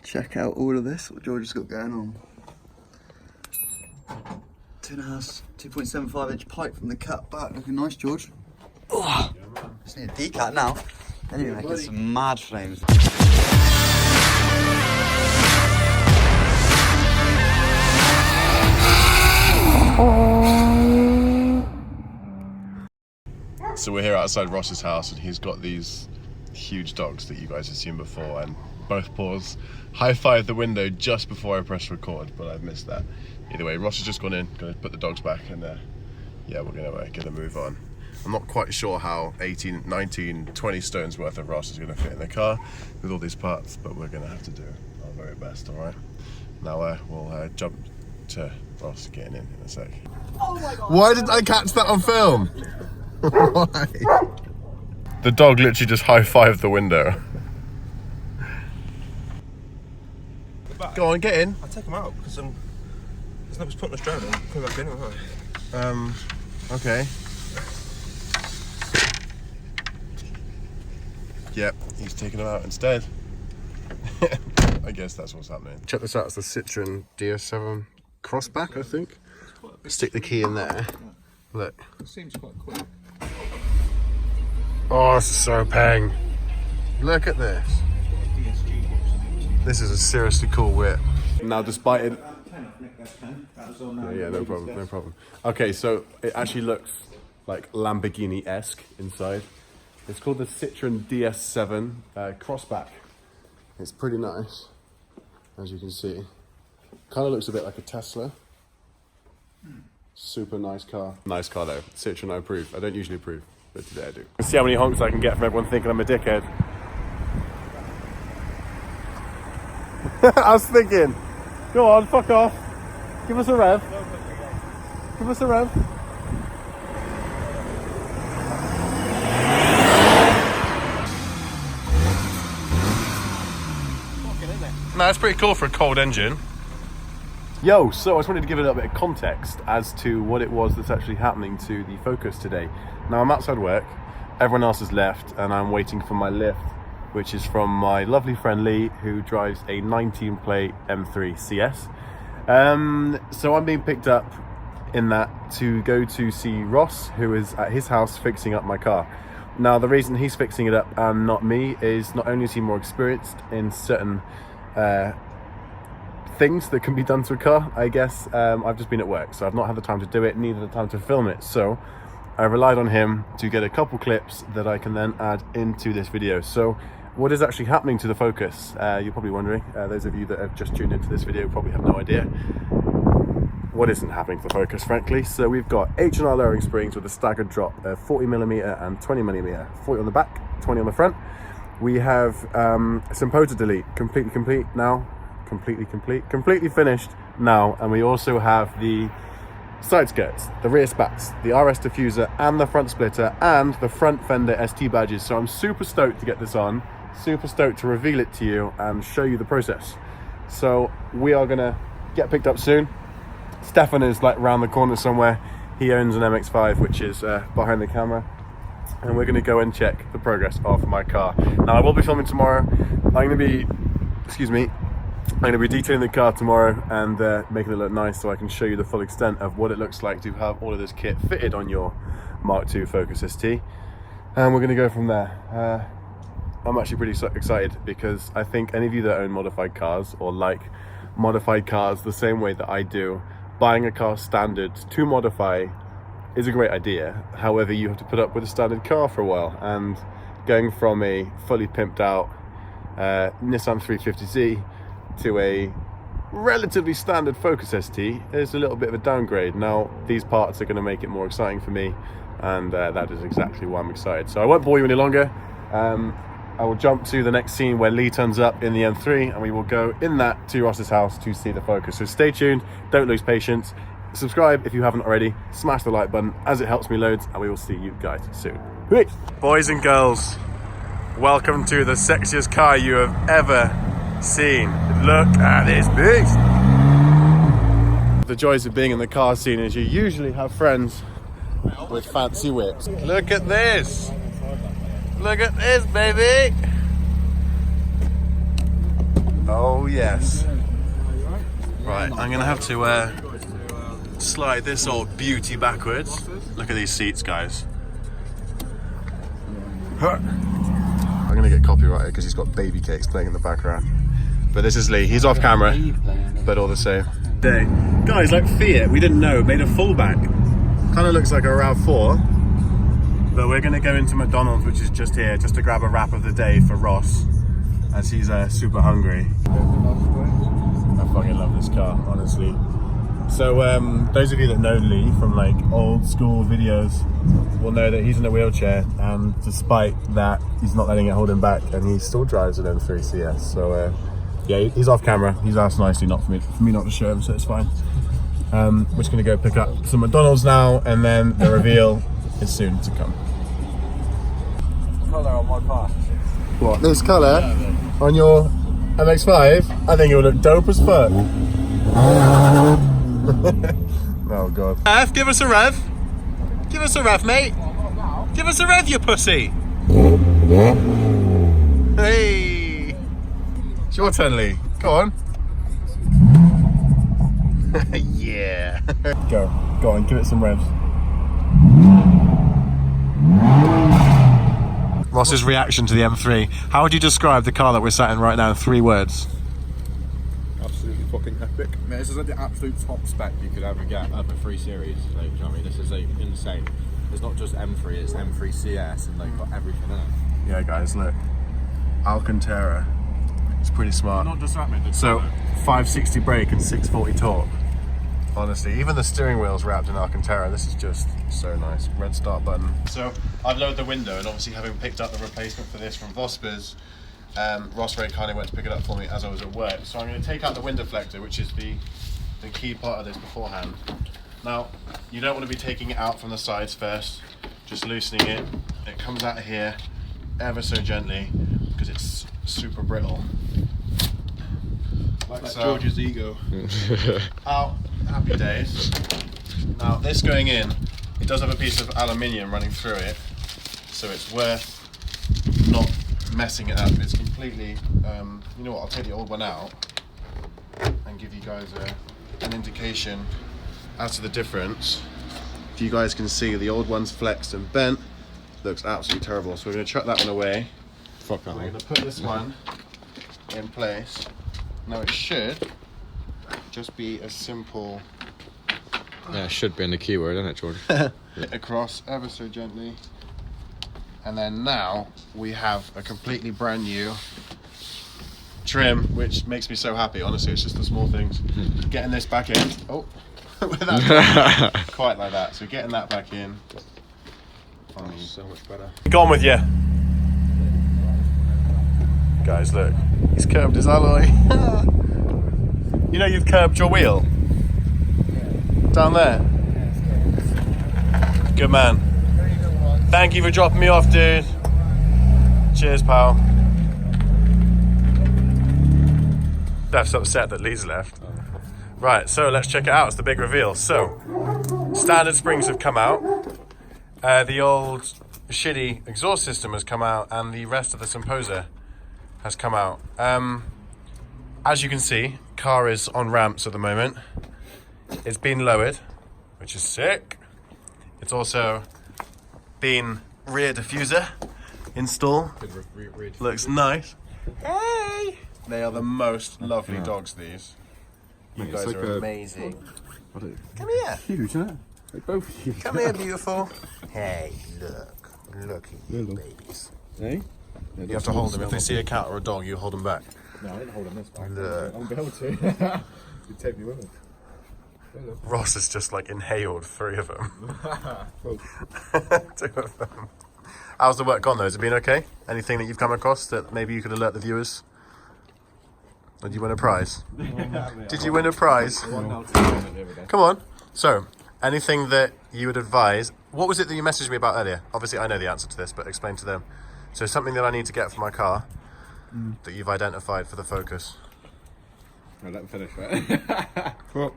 Check out all of this, what George has got going on. 2.75 inch pipe from the cat back, looking nice, George. Oh, just need a decat now. Then you're making some mad flames. So we're here outside Ross's house and he's got these huge dogs that you guys have seen before, and both paws high-fived the window just before I pressed record, but I've missed that. Either way, Ross has just gone in, gonna put the dogs back, and yeah, we're gonna move on. I'm not quite sure how 18, 19, 20 stones worth of Ross is gonna fit in the car with all these parts, but we're gonna have to do our very best, all right? Now we'll jump to Ross getting in a sec. Oh my God. Why did I catch that on film? Why? The dog literally just high-fived the window. Go on, get in. I'll take him out because there's no point in us drowning. Come back in, alright? Okay. Yep, he's taking him out instead. I guess that's what's happening. Check this out, it's the Citroen DS7 Crossback, I think. Stick the key in there. Look. It seems quite quick. Oh, this is so peng. Look at this. This is a seriously cool whip. Now, despite it... Yeah, no problem, no problem. Okay, so it actually looks like Lamborghini-esque inside. It's called the Citroen DS7 Crossback. It's pretty nice, as you can see. Kind of looks a bit like a Tesla. Super nice car. Nice car though. Citroen, I approve. I don't usually approve, but today I do. Let's see how many honks I can get from everyone thinking I'm a dickhead. I was thinking, go on, fuck off. Give us a rev. Give us a rev. No, that's pretty cool for a cold engine. Yo, so I just wanted to give a little bit of context as to what it was that's actually happening to the Focus today. Now, I'm outside work, everyone else has left, and I'm waiting for my lift, which is from my lovely friend Lee, who drives a 19-plate M3 CS. So I'm being picked up in that to go to see Ross, who is at his house fixing up my car. Now, the reason he's fixing it up and not me is not only is he more experienced in certain things that can be done to a car, I guess. I've just been at work, so I've not had the time to do it, neither the time to film it. So I relied on him to get a couple clips that I can then add into this video. So what is actually happening to the Focus? You're probably wondering. Those of you that have just tuned into this video probably have no idea what isn't happening to the Focus, frankly. So we've got H&R lowering springs with a staggered drop, 40mm and 20mm, 40 on the back, 20 on the front. We have some poser delete, completely complete now, completely finished now, and we also have the side skirts, the rear spats, the RS diffuser, and the front splitter, and the front fender ST badges. So I'm super stoked to get this on, super stoked to reveal it to you and show you the process. So we are gonna get picked up soon. Stefan is like round the corner somewhere. He owns an MX5, which is behind the camera, and we're gonna go and check the progress of my car. Now, I will be filming tomorrow. I'm gonna be detailing the car tomorrow and making it look nice, so I can show you the full extent of what it looks like to have all of this kit fitted on your Mark II Focus ST. And we're gonna go from there. I'm actually pretty excited because I think any of you that own modified cars or like modified cars the same way that I do, buying a car standard to modify is a great idea. However, you have to put up with a standard car for a while, and going from a fully pimped out Nissan 350Z to a relatively standard Focus ST is a little bit of a downgrade. Now, these parts are going to make it more exciting for me, and that is exactly why I'm excited. So I won't bore you any longer. I will jump to the next scene where Lee turns up in the M3, and we will go in that to Ross's house to see the Focus. So stay tuned, don't lose patience. Subscribe if you haven't already, smash the like button as it helps me loads, and we will see you guys soon. Peace. Boys and girls, welcome to the sexiest car you have ever seen. Look at this beast. The joys of being in the car scene is you usually have friends with fancy whips. Look at this. Look at this, baby. Oh yes. Right, I'm gonna have to slide this old beauty backwards. Look at these seats, guys. I'm gonna get copyrighted because he's got baby cakes playing in the background. But this is Lee. He's off camera, but all the same. Guys, like Fiat, we didn't know, made a fullback. Kind of looks like a RAV4. But we're gonna go into McDonald's, which is just here, just to grab a wrap of the day for Ross, as he's super hungry. I fucking love this car, honestly. So those of you that know Lee from like old school videos will know that he's in a wheelchair, and despite that, he's not letting it hold him back, and he still drives an M3 CS. So yeah, he's off camera. He's asked nicely not for me not to show him, so it's fine. We're just gonna go pick up some McDonald's now, and then the reveal is soon to come. Colour on my car. What, this colour on your MX-5? I think it would look dope as fuck. Oh god. Rev, give us a rev. Give us a rev, mate. Give us a rev, you pussy. Hey. It's your turn, Lee. Go on. Yeah. Go on, give it some revs. Ross's reaction to the M3. How would you describe the car that we're sat in right now in 3 words? Absolutely fucking epic. Mate, this is like the absolute top spec you could ever get of a 3 Series. Like, you know what I mean? This is like insane. It's not just M3, it's M3 CS, and like got everything in it. Yeah, guys, look. Alcantara. It's pretty smart. Not just that, mate. So, 560 brake and 640 torque. Honestly, even the steering wheel's wrapped in Alcantara. This is just so nice. Red start button. So, I've lowered the window, and obviously having picked up the replacement for this from Vosper's, Ross very kindly went to pick it up for me as I was at work. So I'm going to take out the window deflector, which is the key part of this beforehand. Now, you don't want to be taking it out from the sides first, just loosening it. It comes out here ever so gently because it's super brittle. Like George's ego. Out, happy days. Now, this going in, it does have a piece of aluminium running through it, so it's worth not messing it up. It's completely, you know what, I'll take the old one out and give you guys an indication as to the difference. If you guys can see, the old one's flexed and bent, looks absolutely terrible. So we're going to chuck that one away. Fuck that. We're going to put this one in place. Now it should just be a simple Yeah, it should be in the keyword, isn't it, George? hit across ever so gently. And then now we have a completely brand new trim, which makes me so happy. Honestly, it's just the small things. Getting this back in. Oh, without quite like that. So getting that back in. Oh, so much better. Gone with you. Guys, look. He's curbed his alloy. You know you've curbed your wheel? Down there? Good man. Thank you for dropping me off, dude. Cheers, pal. Beth's upset that Lee's left. Right, so let's check it out. It's the big reveal. So, standard springs have come out. The old shitty exhaust system has come out, and the rest of the Composer has come out. As you can see, car is on ramps at the moment. It's been lowered, which is sick. It's also been rear diffuser install. Looks nice. Hey! They are the most lovely dogs, these. You guys like are a- amazing. Come Come here. Huge, isn't it? Like both huge. Come here, beautiful. Hey, look. Look at you, Hello. babies. Hey? You have to hold them. If they see a cat or a dog, you hold them back. No, I didn't hold on this back. Look. I won't be able to. You take me with me. Ross has just like inhaled 3 of them. 2 of them. How's the work gone though? Has it been okay? Anything that you've come across that maybe you could alert the viewers? Did you win a prize? Did you win a prize? Come on. So, anything that you would advise? What was it that you messaged me about earlier? Obviously, I know the answer to this, but explain to them. So, something that I need to get for my car that you've identified for the Focus. Right, let me finish, right? Well.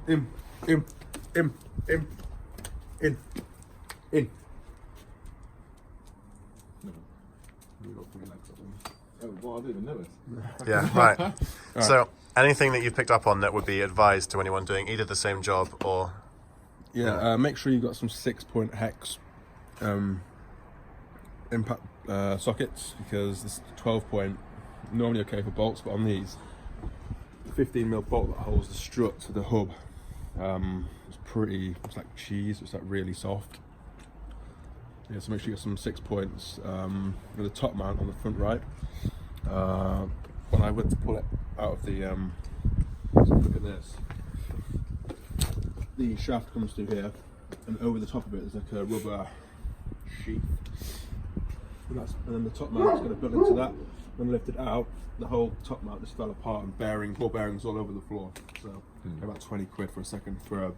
In. No. You got fucking legs up. Oh, well, I don't even know it. Yeah, right. So, anything that you've picked up on that would be advised to anyone doing either the same job or... Yeah, make sure you've got some 6-point hex impact sockets, because this 12-point normally okay for bolts, but on these, the 15mm bolt that holds the strut to the hub, it's like cheese, it's like really soft. Yeah, so make sure you get some 6 points with a top mount on the front right. When I went to pull it out of the, look at this, the shaft comes through here, and over the top of it is like a rubber sheath, and then the top mount is going to build into that. When lifted out, the whole top mount just fell apart, and ball bearings all over the floor. So about 20 quid for a second for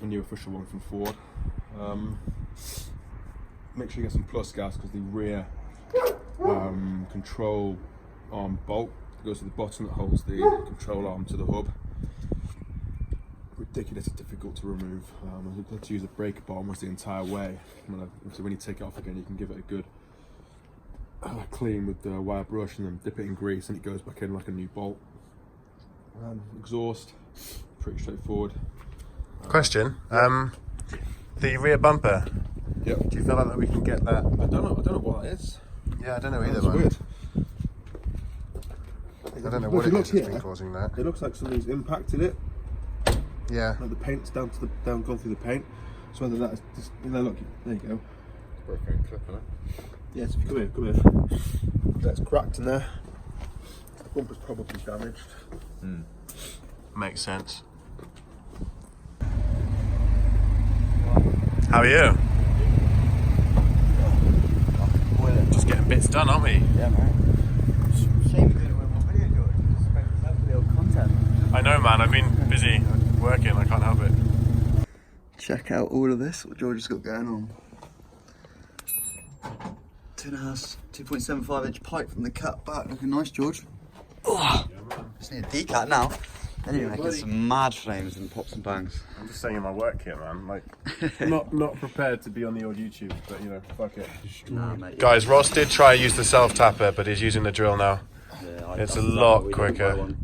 a new official one from Ford. Make sure you get some plus gas, because the rear control arm bolt that goes to the bottom that holds the control arm to the hub, ridiculously difficult to remove. I had to use a breaker bar almost the entire way. So when you take it off again, you can give it a good clean with the wire brush, and then dip it in grease, and it goes back in like a new bolt. Exhaust, pretty straightforward. Question, the rear bumper. Yep. Do you feel like that we can get that? I don't know what that is. Yeah, I don't know either. It's weird. I don't know what it is that's been causing that. It looks like something's impacted it. Yeah. Like the paint's gone through the paint. So whether that is just, look, there you go. Broken clip, isn't it? Yes, come here. That's cracked in there. The bumper's probably damaged. Makes sense. How are you? Just getting bits done, aren't we? Yeah, man. Shame we didn't win one video, George. Just expect to have a little content. I know, man. I've been busy working. I can't help it. Check out all of this, what George has got going on. 2.75 inch pipe from the cat back. Looking nice, George. Oh, just need a decat now. Then you're making some mad flames and pops and bangs. I'm just saying in my work here, man. Like, not prepared to be on the old YouTube, but you know, fuck it. Nah, mate. Guys, Ross did try to use the self tapper, but he's using the drill now. Yeah, It's a lot quicker.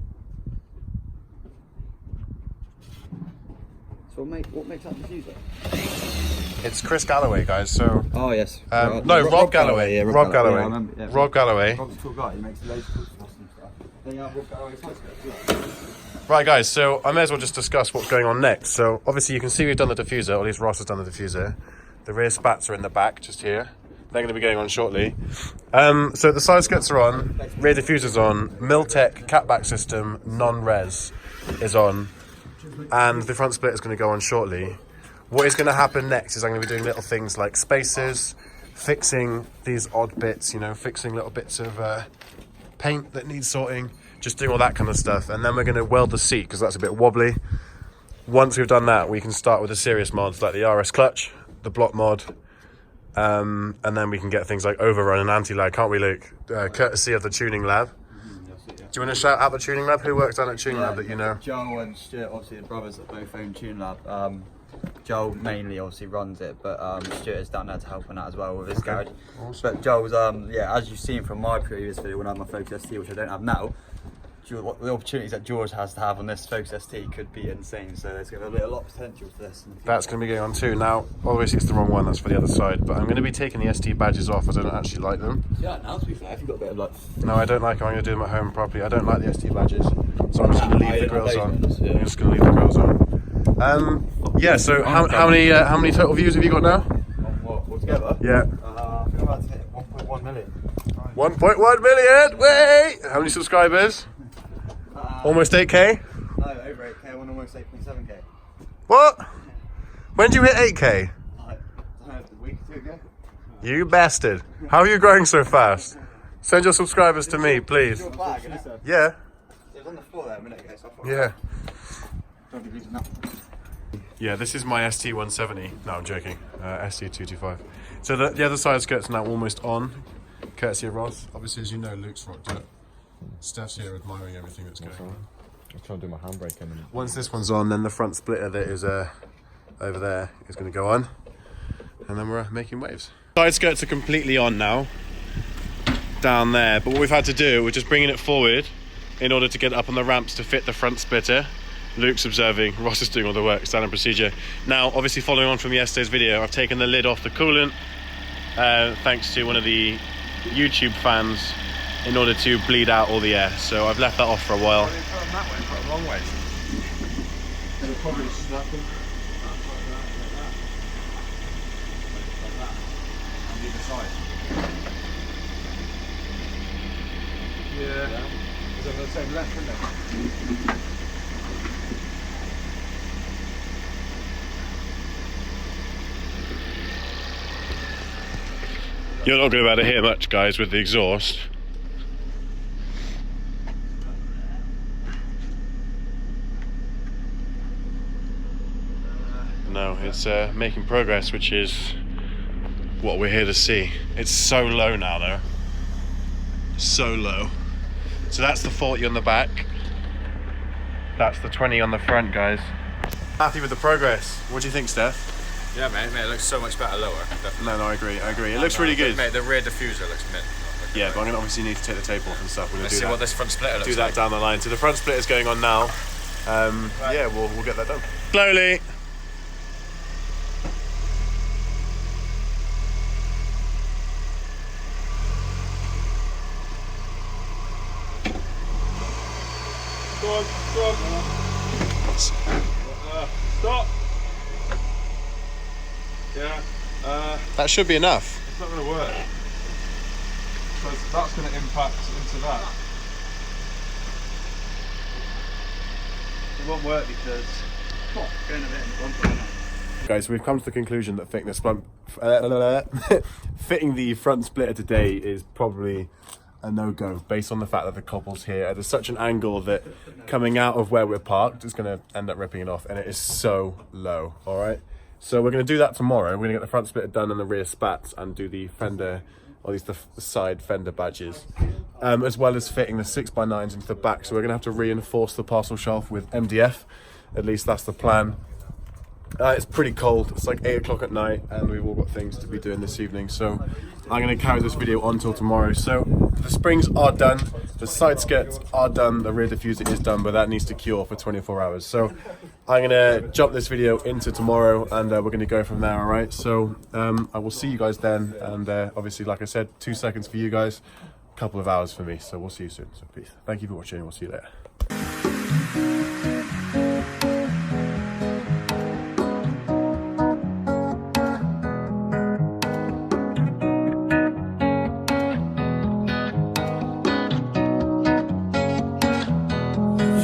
So what makes that diffuser? It's Chris Galloway, guys. So Oh yes. Rob Galloway. Yeah, Rob Galloway. Yeah, I remember, yeah. Rob Galloway. Rob's a cool guy. He makes loads of cool stuff and stuff. Then you have Rob Galloway's house as well. Right, guys. So I may as well just discuss what's going on next. So obviously you can see we've done the diffuser, or at least Ross has done the diffuser. The rear spats are in the back, just here. They're going to be going on shortly. So the side skirts are on, rear diffuser's on, Milltek catback system non-res is on, and the front split is going to go on shortly. What is going to happen next is I'm going to be doing little things like spacers, fixing these odd bits, you know, fixing little bits of paint that needs sorting, just doing all that kind of stuff. And then we're going to weld the seat because that's a bit wobbly. Once we've done that, we can start with the serious mods like the RS clutch, the block mod, and then we can get things like overrun and anti-lag, can't we, Luke? Courtesy of the tuning lab. Do you want to shout out the tuning lab? Who works down at tuning lab that you know? Joel and Stuart, obviously the brothers that both own Tune Lab. Joel mainly obviously runs it, but Stuart is down there to help on that as well with his garage. Awesome. But Joel's, yeah, as you've seen from my previous video when I had my Focus ST, which I don't have now, the opportunities that George has to have on this Focus ST could be insane. So there's going to be a lot of potential for this. That's going to be going on too. Now, obviously it's the wrong one, that's for the other side, but I'm going to be taking the ST badges off. I don't actually like them. Yeah, now to be fair, if you've got a bit of like... No, I don't like them. I'm going to do them at home properly. I don't like the ST badges, so I'm just going to leave the grills on. I'm just going to leave the grills on. Yeah, so how many total views have you got now? What, altogether? Yeah. I think I'm about to hit 1.1 million. 1.1 million! Wait! How many subscribers? Almost 8k? No, over 8k, I want almost 8.7k. What? When did you hit 8k? Like, I don't know, a week or two ago. You bastard. How are you growing so fast? Send your subscribers to me, please. Your bag, innit? Yeah. It was on the floor there a minute ago, so I thought... Yeah. Don't be using that. Yeah, this is my ST170. No, I'm joking. ST225. So the other side skirt's now almost on, courtesy of Ross. Obviously, as you know, Luke's rocked it. Steph's here admiring everything that's going on. I'm trying to do my handbrake in. Once this one's on, then the front splitter that is over there is going to go on, and then we're making waves. Side skirts are completely on now. down there. But what we've had to do, we're just bringing it forward in order to get it up on the ramps to fit the front splitter. Luke's observing, Ross is doing all the work, standard procedure. Now, obviously following on from yesterday's video, I've taken the lid off the coolant, thanks to one of the YouTube fans, in order to bleed out all the air. So I've left that off for a while. Put them that way, put them long ways. It'll probably snap them. On either side. Yeah. Is that the same left, isn't it? You're not going to be able to hear much, guys, with the exhaust. No, it's making progress, which is what we're here to see. It's so low now, though. So low. So that's the 40 on the back. That's the 20 on the front, guys. Happy with the progress. What do you think, Steph? Yeah, mate, it looks so much better lower. Definitely. No, I agree. It looks really good. Mate, the rear diffuser looks mint. Yeah, but I'm going to obviously need to take the tape off and stuff. We're going to Let's do see that. what this front splitter looks Do that like. down the line. So the front split is going on now. Yeah, we'll get that done. Slowly. Go on, go on. Stop. Yeah. That should be enough. It's not going to work. Because that's going to impact into that. It won't work because going a bit in front of it. Guys, we've come to the conclusion that fitting the front splitter today is probably a no-go, based on the fact that the cobble's here at such an angle that coming out of where we're parked is going to end up ripping it off, and it is so low. All right, so we're going to do that tomorrow. We're going to get the front splitter done and the rear spats, and do the fender, or at least the side fender badges, as well as fitting the 6x9s into the back. So we're going to have to reinforce the parcel shaft with MDF. At least that's the plan. It's pretty cold. It's like 8 o'clock at night, and we've all got things to be doing this evening. So I'm going to carry this video on till tomorrow. So the springs are done, the side skirts are done, the rear diffuser is done, but that needs to cure for 24 hours. So I'm going to jump this video into tomorrow, and we're going to go from there. All right. So I will see you guys then, and obviously, like I said, 2 seconds for you guys, a couple of hours for me. So we'll see you soon. So peace. Thank you for watching. We'll see you later.